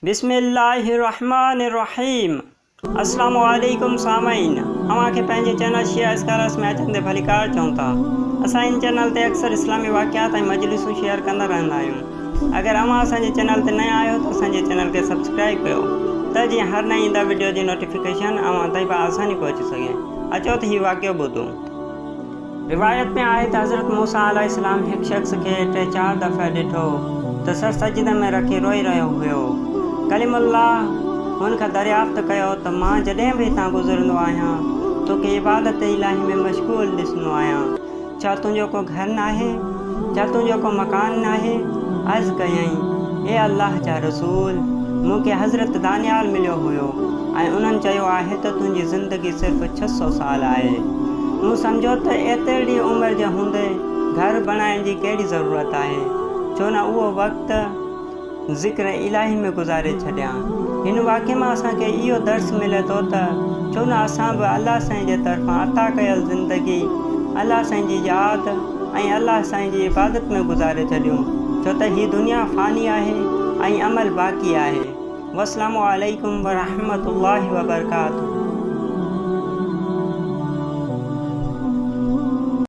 बिस्मिल्लाहिर्रहमानिर्रहीम। अस्सलामुअलैकुम सामाईन, अवां खे पंहिंजे चैनल शिया स्कॉलर्स में अचण ते भलीकार चऊं था। असां इन चैनल ते अक्सर इस्लामी वाक़ियात ऐं मजलिसूं शेयर कंदा रहंदा आहियूं। अगर अवां असांजे चैनल ते नया आहियो त असांजे चैनल खे सब्सक्राइब कयो त जीअं हर नई ईंदा वीडियो जी नोटिफिकेशन अवां ताईं आसानी पहुची सघे। अचो त हीउ वाक़ियो ॿुधूं। रिवायत में आहे त हज़रत मूसा अलैहिस्सलाम हिकु शख़्स खे 3-4 दफ़ा ॾिठो त सर सजदे में रखी रोई रहियो हुयो। कलीमुल्लाह हुन खां दरियाफ़्त कयो त मां जॾहिं बि हितां गुज़रंदो आहियां तोखे इबादत इलाही में मशगूल ॾिसंदो आहियां। छा तुंहिंजो को घर नाहे? छा तुंहिंजो को मकान नाहे? अर्ज़ु कयईं, ए अल्लाह जा रसूल, मूंखे हज़रत दानियाल मिलियो हुयो ऐं उन्हनि चयो आहे त तुंहिंजी ज़िंदगी सिर्फ़ु 600 साल आहे। मूं सम्झो त एतिरी उमिरि जे हूंदे घर बणाइण जी कहिड़ी ज़रूरत आहे, छो न उहो वक़्तु ज़िक्र इलाही में गुज़ारे छॾियां। हिन वाक़े मां असांखे इहो दर्स मिले थो त छो न असां बि अलाह साईं जे तरफ़ां अता कयल ज़िंदगी अलाह साईं जी यादि ऐं अलाह साईं जी इबादत में गुज़ारे छॾियूं, छो त हीअ दुनिया फ़ानी आहे ऐं अमल बाक़ी आहे। वस्सलामु अलैकुम वरहमतुल्लाहि वबरकातुहू।